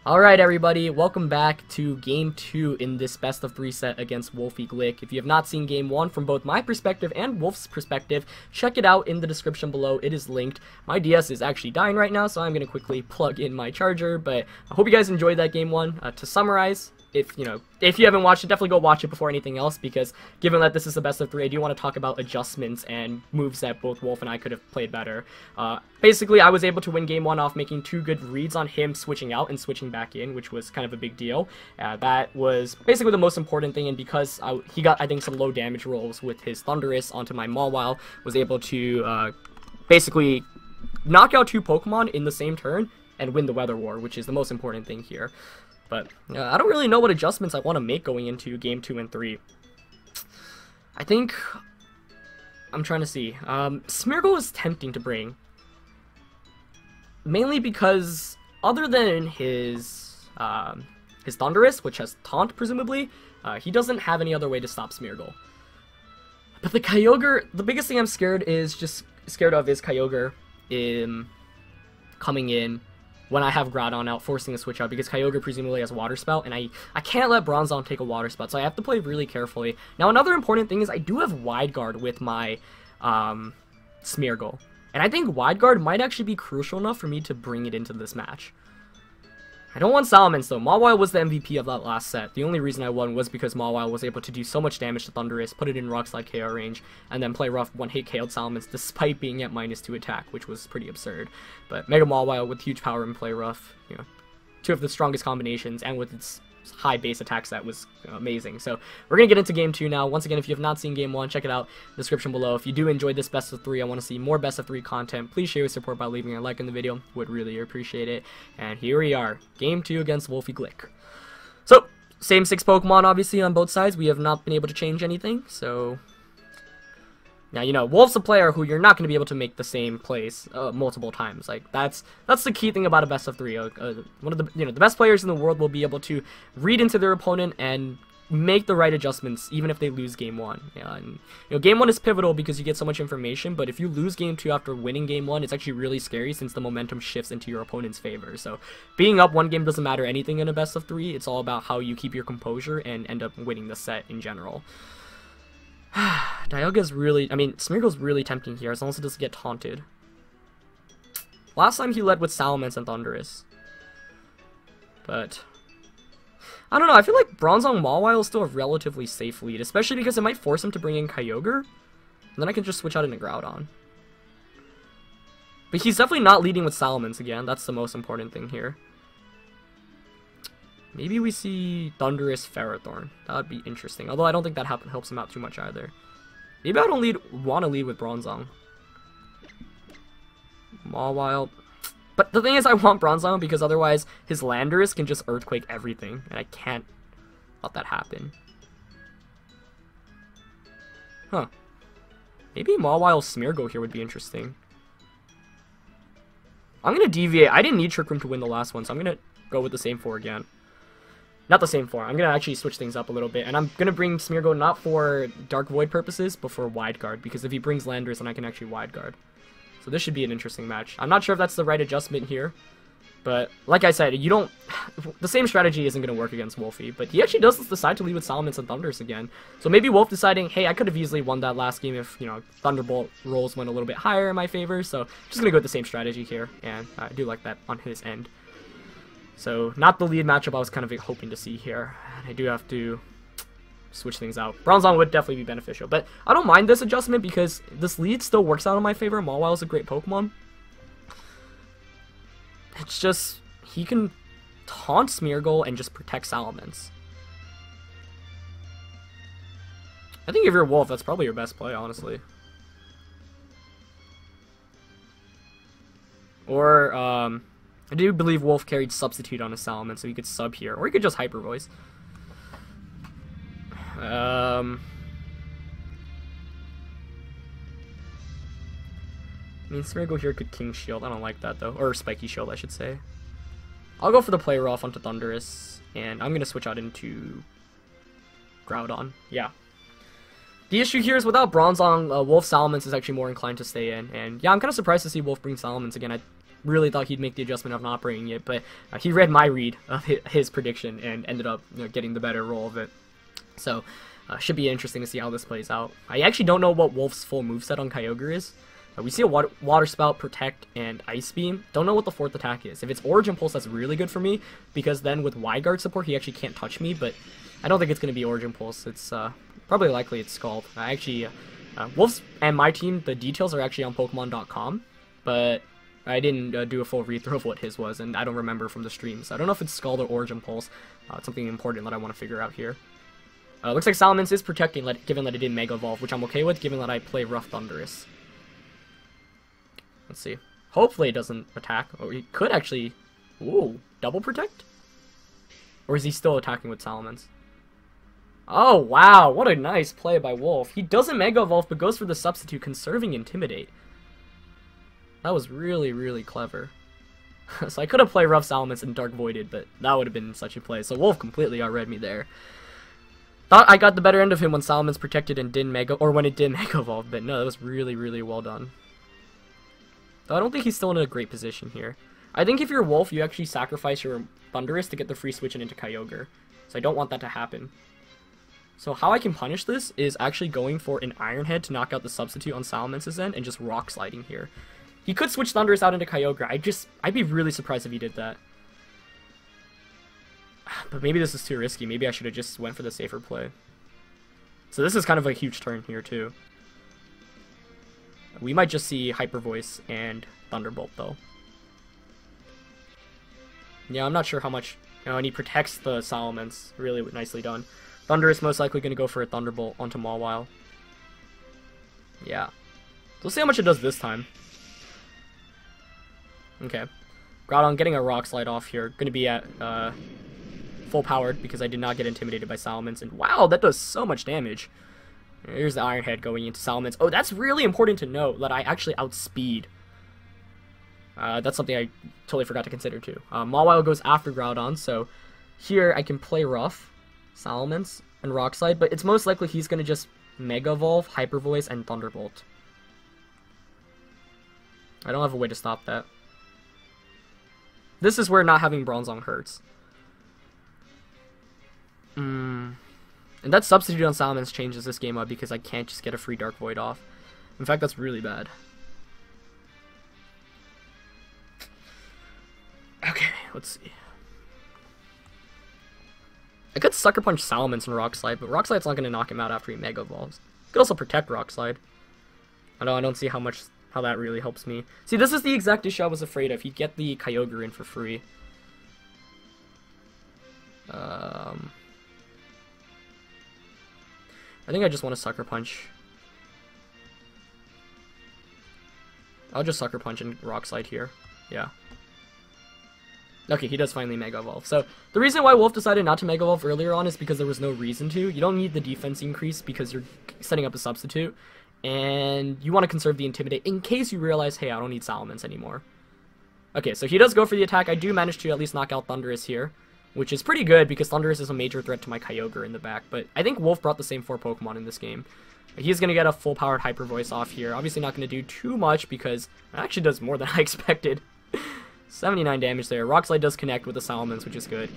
Alright everybody, welcome back to Game 2 in this best of 3 set against Wolfe Glick. If you have not seen Game 1 from both my perspective and Wolfe's perspective, check it out in the description below, it is linked. My DS is actually dying right now, so I'm going to quickly plug in my charger, but I hope you guys enjoyed that Game 1. To summarize, if you haven't watched it, definitely go watch it before anything else, because given that this is the best of 3, I do want to talk about adjustments and moves that both Wolfe and I could have played better. Basically, I was able to win Game 1 off making 2 good reads on him switching out and switching back in, which was kind of a big deal. That was basically the most important thing, and because he got, I think, some low damage rolls with his Thunderous onto my Mawile, was able to basically knock out 2 Pokemon in the same turn and win the Weather War, which is the most important thing here. But I don't really know what adjustments I want to make going into Game 2 and 3. I think I'm trying to see. Smeargle is tempting to bring, mainly because other than his Thunderous, which has Taunt presumably, he doesn't have any other way to stop Smeargle. But the Kyogre, the biggest thing I'm scared of is Kyogre coming in when I have Groudon out, forcing a switch out, because Kyogre presumably has Water Spout, and I can't let Bronzong take a Water Spout, so I have to play really carefully. Now, another important thing is I do have Wide Guard with my Smeargle, and I think Wide Guard might actually be crucial enough for me to bring it into this match. I don't want Salamence, though. Mawile was the MVP of that last set. The only reason I won was because Mawile was able to do so much damage to Thunderous, put it in Rock Slide KO range, and then play rough one-hit KO'd Salamence despite being at -2 attack, which was pretty absurd. But Mega Mawile with huge power and play rough, 2 of the strongest combinations, and with its high base attack set was amazing. So we're going to get into Game 2 now. Once again, if you have not seen Game 1, check it out in the description below. If you do enjoy this best of 3, I want to see more best of 3 content, please show your support by leaving a like in the video. Would really appreciate it. And here we are, Game 2 against Wolfe Glick. So, same 6 Pokemon obviously on both sides. We have not been able to change anything, so now, Wolfe's a player who you're not going to be able to make the same plays multiple times. Like, that's the key thing about a best of 3. One of the the best players in the world will be able to read into their opponent and make the right adjustments, even if they lose Game 1. And Game 1 is pivotal because you get so much information, but if you lose Game 2 after winning Game 1, it's actually really scary since the momentum shifts into your opponent's favor. So, being up 1 game doesn't matter anything in a best of 3. It's all about how you keep your composure and end up winning the set in general. Smeargle's really tempting here, as long as it doesn't get taunted. Last time he led with Salamence and Thunderous. But I don't know, I feel like Bronzong Mawile is still a relatively safe lead, especially because it might force him to bring in Kyogre, and then I can just switch out into Groudon. But he's definitely not leading with Salamence again, that's the most important thing here. Maybe we see Thunderous Ferrothorn. That would be interesting. Although I don't think that helps him out too much either. Maybe I don't want to lead with Bronzong. Mawile. But the thing is, I want Bronzong because otherwise his Landorus can just Earthquake everything. And I can't let that happen. Huh. Maybe Mawile Smeargle here would be interesting. I'm going to deviate. I didn't need Trick Room to win the last one, so I'm going to go with the same 4 again. Not the same 4. I'm going to actually switch things up a little bit. And I'm going to bring Smeargle not for Dark Void purposes, but for Wide Guard. Because if he brings Landorus, then I can actually Wide Guard. So this should be an interesting match. I'm not sure if that's the right adjustment here. But like I said, the same strategy isn't going to work against Wolfe. But he actually does decide to lead with Salamence and Thunderous again. So maybe Wolfe deciding, hey, I could have easily won that last game if, Thunderbolt rolls went a little bit higher in my favor. So just going to go with the same strategy here. And I do like that on his end. So, not the lead matchup I was kind of hoping to see here. And I do have to switch things out. Bronzong would definitely be beneficial. But I don't mind this adjustment because this lead still works out in my favor. Mawile is a great Pokemon. It's just, he can taunt Smeargle and just protect Salamence. I think if you're Wolfe, that's probably your best play, honestly. Or, I do believe Wolfe carried Substitute on his Salamence, so he could sub here. Or he could just Hyper Voice. I mean, Smeargle here could King Shield. I don't like that, though. Or Spiky Shield, I should say. I'll go for the play rough onto Thunderous. And I'm going to switch out into Groudon. Yeah. The issue here is without Bronzong, Wolfe Salamence is actually more inclined to stay in. And yeah, I'm kind of surprised to see Wolfe bring Salamence again. really thought he'd make the adjustment of not bringing it, but he read my read of his prediction and ended up getting the better roll of it. So, should be interesting to see how this plays out. I actually don't know what Wolfe's full moveset on Kyogre is. We see a water Spout, Protect, and Ice Beam. Don't know what the fourth attack is. If it's Origin Pulse, that's really good for me, because then with Wide Guard support, he actually can't touch me, but I don't think it's going to be Origin Pulse. It's probably likely it's Scald. Wolf's and my team, the details are actually on Pokemon.com, but I didn't do a full read-through of what his was, and I don't remember from the stream, so I don't know if it's Scald or Origin Pulse. It's something important that I want to figure out here. Looks like Salamence is protecting, given that it did Mega Evolve, which I'm okay with, given that I play Rough Thunderous. Let's see. Hopefully it doesn't attack. Or he could actually... Ooh, double protect? Or is he still attacking with Salamence? Oh, wow. What a nice play by Wolfe. He doesn't Mega Evolve, but goes for the substitute, conserving Intimidate. That was really, really clever. So I could have played Rough Salamence and Dark Voided, but that would have been such a play. So Wolfe completely outread me there. Thought I got the better end of him when Salamence protected and didn't or when it did Mega Evolve, but no, that was really, really well done. Though I don't think he's still in a great position here. I think if you're Wolfe, you actually sacrifice your Thunderous to get the free switch into Kyogre. So I don't want that to happen. So how I can punish this is actually going for an Iron Head to knock out the substitute on Salamence's end and just Rock Sliding here. He could switch Thunderous out into Kyogre. I'd be really surprised if he did that. But maybe this is too risky. Maybe I should have just went for the safer play. So this is kind of a huge turn here too. We might just see Hyper Voice and Thunderbolt, though. Yeah, I'm not sure how much... and he protects the Salamence. Really nicely done. Thunder is most likely going to go for a Thunderbolt onto Mawile. Yeah. So we'll see how much it does this time. Okay. Groudon getting a Rock Slide off here. Going to be at full powered because I did not get intimidated by Salamence. And wow, that does so much damage. Here's the Iron Head going into Salamence. Oh, that's really important to note, that I actually outspeed. That's something I totally forgot to consider, too. Mawile goes after Groudon, so here I can play Rough, Salamence, and Rock Slide, but it's most likely he's going to just Mega Evolve, Hyper Voice, and Thunderbolt. I don't have a way to stop that. This is where not having Bronzong hurts. And that substitute on Salamence changes this game up because I can't just get a free Dark Void off. In fact, that's really bad. Okay, let's see. I could Sucker Punch Salamence and Rock Slide, but Rock Slide's not going to knock him out after he Mega Evolves. I could also Protect Rock Slide. I don't see how that really helps me. See, this is the exact issue I was afraid of. He'd get the Kyogre in for free. I think I just want to Sucker Punch. I'll just Sucker Punch and Rock Slide here. Yeah. Okay, he does finally Mega Evolve. So, the reason why Wolfe decided not to Mega Evolve earlier on is because there was no reason to. You don't need the defense increase because you're setting up a substitute. And you want to conserve the Intimidate in case you realize, hey, I don't need Salamence anymore. Okay, so he does go for the attack. I do manage to at least knock out Thundurus here, which is pretty good because Thundurus is a major threat to my Kyogre in the back. But I think Wolfe brought the same 4 Pokemon in this game. He's going to get a full-powered Hyper Voice off here. Obviously not going to do too much because it actually does more than I expected. 79 damage there. Rock Slide does connect with the Salamence, which is good.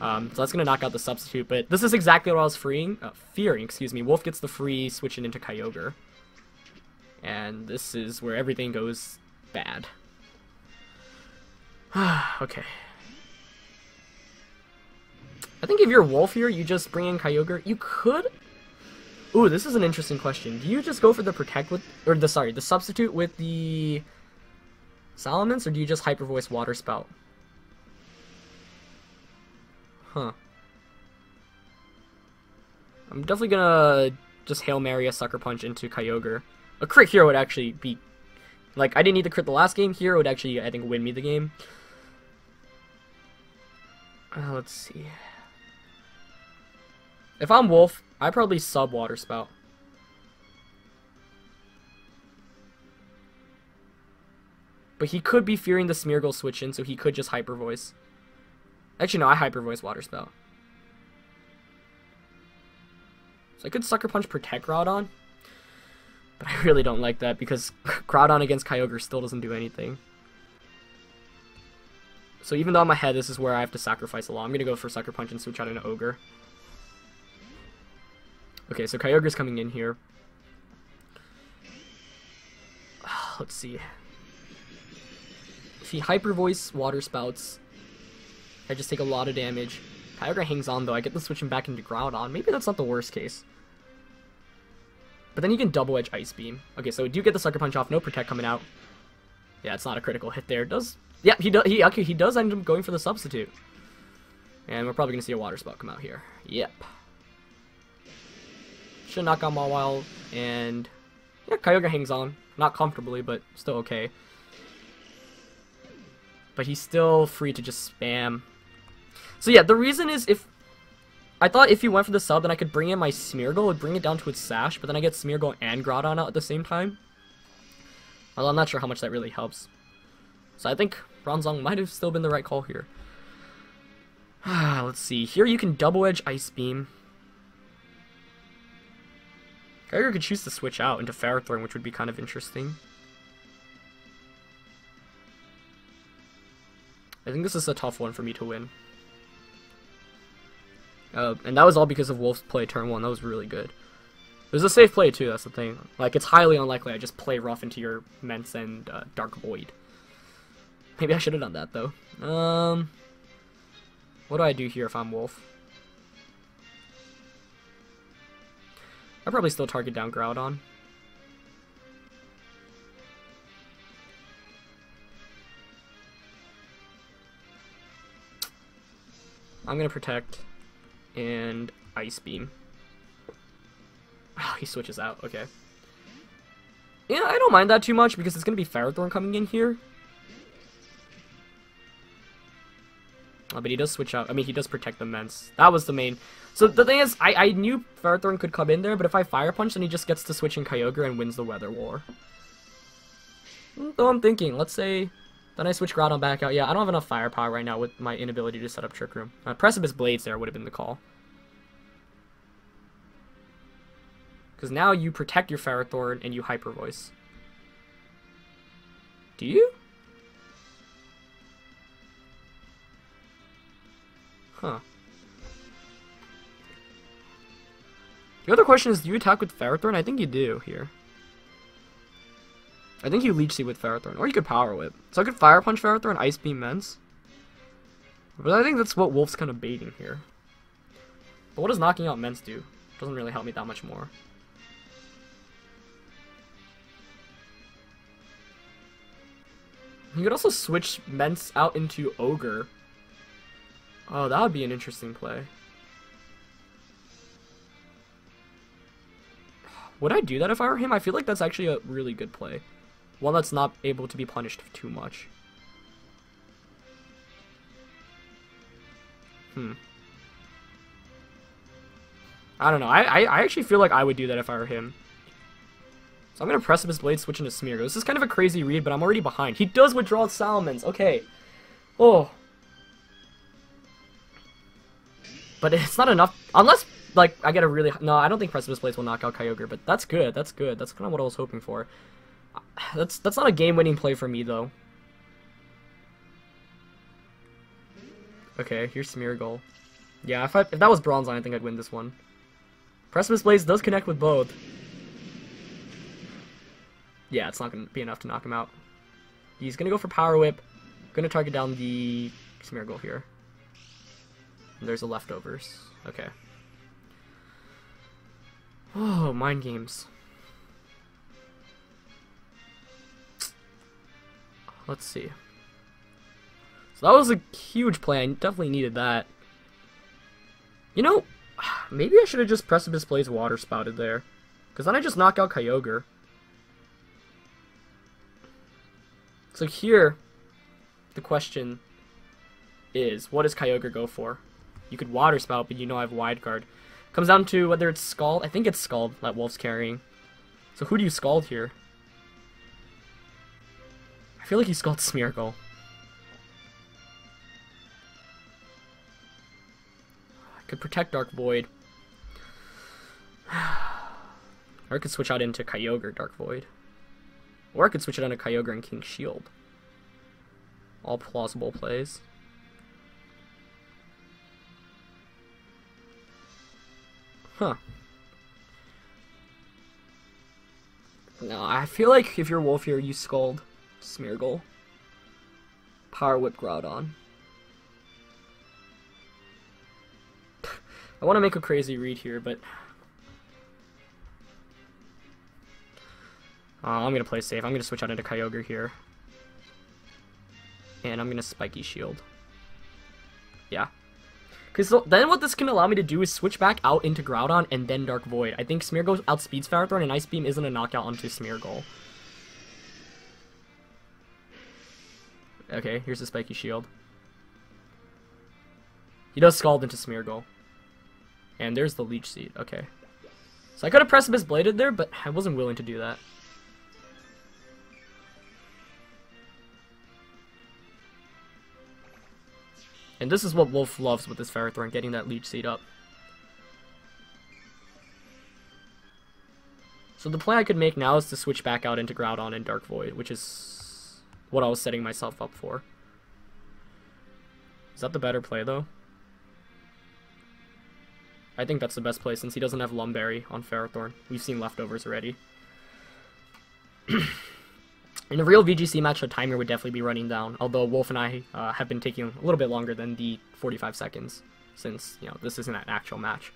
So that's going to knock out the substitute. But this is exactly what I was fearing. Wolfe gets the free switching into Kyogre. And this is where everything goes bad. Okay. I think if you're Wolfe here, you just bring in Kyogre. You could... Ooh, this is an interesting question. Do you just go for the Protect with... the substitute with the Salamence, or do you just Hyper Voice Water Spout? Huh. I'm definitely gonna just Hail Mary a Sucker Punch into Kyogre. A crit here would actually be... Like, I didn't need the crit the last game. Here would actually, I think, win me the game. Let's see. If I'm Wolfe, I'd probably sub Water Spout. But he could be fearing the Smeargle switch in, so he could just Hyper Voice. Actually, no, I Hyper Voice Water Spout. So I could Sucker Punch Protect Groudon. But I really don't like that because Groudon against Kyogre still doesn't do anything. So even though I'm ahead, this is where I have to sacrifice a lot. I'm going to go for Sucker Punch and switch out into Ogre. Okay, so Kyogre's coming in here. Let's see. If he Hyper Voice Water Spouts, I just take a lot of damage. Kyogre hangs on though. I get to switch him back into Groudon. Maybe that's not the worst case. But then you can Double Edge Ice Beam. Okay, so do get the Sucker Punch off. No Protect coming out. Yeah, it's not a critical hit there. Does yep, he does end up going for the substitute. And we're probably gonna see a Water Spout come out here. Yep. Should knock out Mawile, and yeah, Kyogre hangs on. Not comfortably, but still okay. But he's still free to just spam. So yeah, the reason is I thought if he went for the sub, then I could bring in my Smeargle and bring it down to its Sash, but then I get Smeargle and Groudon out at the same time. Well, I'm not sure how much that really helps. So I think Bronzong might have still been the right call here. Let's see. Here you can Double Edge Ice Beam. Kyogre could choose to switch out into Ferrothorn, which would be kind of interesting. I think this is a tough one for me to win. And that was all because of Wolfe's play turn 1. That was really good. It was a safe play too, that's the thing. Like, it's highly unlikely I just play rough into your Mence and Dark Void. Maybe I should have done that though. What do I do here if I'm Wolfe? I'd probably still target down Groudon. I'm gonna Protect and Ice Beam. Oh, he switches out, okay. Yeah, I don't mind that too much because it's gonna be Ferrothorn coming in here. Oh, but he does switch out. I mean, he does Protect the Mence. That was the main. So the thing is, I knew Ferrothorn could come in there, but if I Fire Punch, then he just gets to switch in Kyogre and wins the Weather War. Though I'm thinking, let's say, then I switch Groudon back out. Yeah, I don't have enough Firepower right now with my inability to set up Trick Room. Precipice Blades there would have been the call. Because now you protect your Ferrothorn and you Hyper Voice. Do you? Huh. The other question is, do you attack with Ferrothorn? I think you do here. I think you Leech Seed with Ferrothorn, or you could Power Whip. So I could Fire Punch Ferrothorn, Ice Beam Mence. But I think that's what Wolfe's kind of baiting here. But what does knocking out Mence do? Doesn't really help me that much more. You could also switch Mence out into Ogre. Oh, that would be an interesting play. Would I do that if I were him? I feel like that's actually a really good play. One that's not able to be punished too much. I don't know. I actually feel like I would do that if I were him. So I'm going to Precipice Blade, switch into Smeargle. This is kind of a crazy read, but I'm already behind. He does withdraw Salamence. Okay. Oh. But it's not enough. Unless, like, I get a really... No, I don't think Precipice Blades will knock out Kyogre, but that's good. That's good. That's kind of what I was hoping for. That's not a game-winning play for me, though. Okay, here's Smeargle. Yeah, if that was Bronzong, I think I'd win this one. Precipice Blades does connect with both. Yeah, it's not going to be enough to knock him out. He's going to go for Power Whip. Going to target down the Smeargle here. And there's the leftovers. Okay. Oh, mind games. Let's see. So that was a huge play. I definitely needed that. You know, maybe I should have just Precipice Blades Water Spouted there. Because then I just knock out Kyogre. So here, the question is, what does Kyogre go for? You could Water Spout, but you know I have Wide Guard. Comes down to whether it's Scald. I think it's Scald that Wolfe's carrying. So who do you Scald here? I feel like he Scalds Smeargle. I could protect Dark Void. Or I could switch out into Kyogre Dark Void. Or I could switch it out into Kyogre and King Shield. All plausible plays. Huh. No, I feel like if you're Wolf here, you Scald Smeargle. Power Whip Groudon. I want to make a crazy read here, but I'm going to play safe. I'm going to switch out into Kyogre here. And I'm going to Spiky Shield. Yeah. Because then what this can allow me to do is switch back out into Groudon and then Dark Void. I think Smeargle outspeeds Ferrothorn, and Ice Beam isn't a knockout onto Smeargle. Okay, here's the Spiky Shield. He does Scald into Smeargle. And there's the Leech Seed. Okay. So I could have Precipice Bladed there, but I wasn't willing to do that. And this is what Wolf loves with this Ferrothorn, getting that Leech Seed up. So the play I could make now is to switch back out into Groudon and Dark Void, which is what I was setting myself up for. Is that the better play, though? I think that's the best play since he doesn't have Lumberry on Ferrothorn. We've seen leftovers already. In a real VGC match, the timer would definitely be running down, although Wolf and I have been taking a little bit longer than the 45 seconds, since, you know, this isn't an actual match.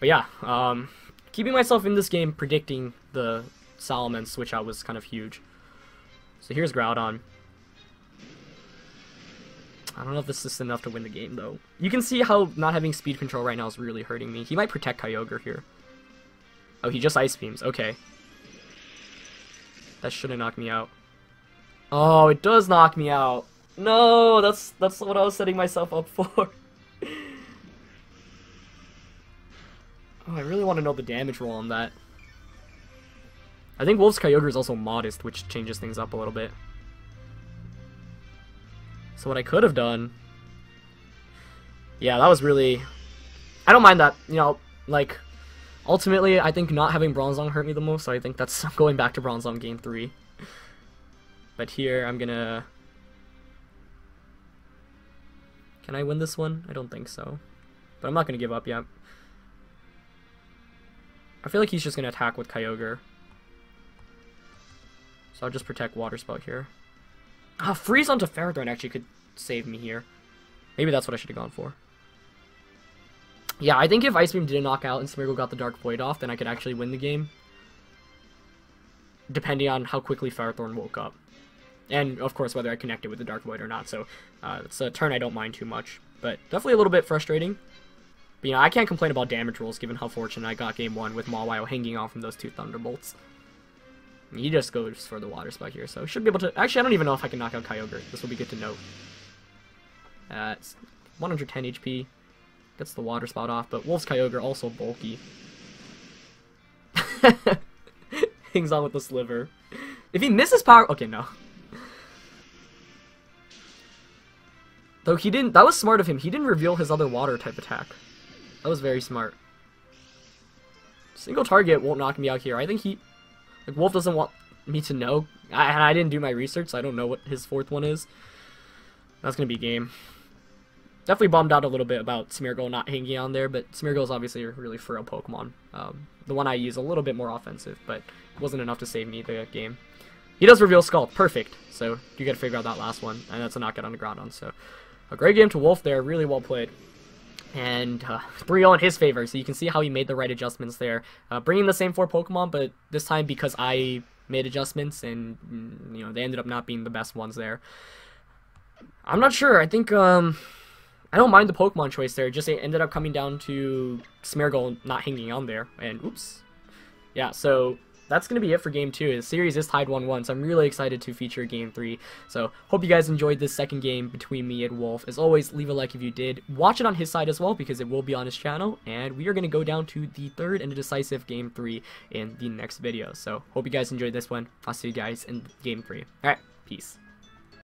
But yeah, keeping myself in this game, predicting the Salamence switch out was kind of huge. So here's Groudon. I don't know if this is enough to win the game, though. You can see how not having speed control right now is really hurting me. He might protect Kyogre here. Oh, he just Ice Beams. Okay. That shouldn't knock me out. Oh, it does knock me out. No, that's what I was setting myself up for. Oh, I really want to know the damage roll on that. I think Wolf's Kyogre is also modest, which changes things up a little bit. So what I could have done... Yeah, that was really... I don't mind that, you know, like... Ultimately, I think not having Bronzong hurt me the most, so I think that's going back to Bronzong Game 3. But here, I'm gonna... Can I win this one? I don't think so. But I'm not gonna give up yet. I feel like he's just gonna attack with Kyogre. So I'll just protect Water Spout here. Ah, Freeze onto Ferrothorn actually could save me here. Maybe that's what I should have gone for. Yeah, I think if Ice Beam didn't knock out and Smeargle got the Dark Void off, then I could actually win the game. Depending on how quickly Ferrothorn woke up. And, of course, whether I connected with the Dark Void or not. So, it's a turn I don't mind too much. But definitely a little bit frustrating. But, you know, I can't complain about damage rolls given how fortunate I got Game 1 with Mawile hanging on from those 2 Thunderbolts. He just goes for the Water Spout here, so should be able to... Actually, I don't even know if I can knock out Kyogre. This will be good to note. It's 110 HP. Gets the Water Spout off, but Wolf's Kyogre also bulky. Hangs on with the Sliver. If he misses power... Okay, no. Though he didn't... That was smart of him. He didn't reveal his other water type attack. That was very smart. Single target won't knock me out here. I think he... Like, Wolf doesn't want me to know. I didn't do my research, so I don't know what his 4th one is. That's going to be game. Definitely bummed out a little bit about Smeargle not hanging on there, but Smeargle is obviously a really frail Pokemon. The one I use a little bit more offensive, but it wasn't enough to save me the game. He does reveal Skull. Perfect. So you got to figure out that last one, and that's a knockout on the Groudon. So a great game to Wolf there. Really well played. And 3-0 in his favor, so you can see how he made the right adjustments there. Bringing the same 4 Pokemon, but this time because I made adjustments, and you know, they ended up not being the best ones there. I'm not sure. I think I don't mind the Pokemon choice there. Just it ended up coming down to Smeargle not hanging on there. And oops. Yeah, so that's going to be it for Game 2. The series is tied 1-1, so I'm really excited to feature Game 3. So hope you guys enjoyed this second game between me and Wolf. As always, leave a like if you did. Watch it on his side as well, because it will be on his channel. And we are going to go down to the third and decisive Game 3 in the next video. So hope you guys enjoyed this one. I'll see you guys in Game 3. Alright, peace.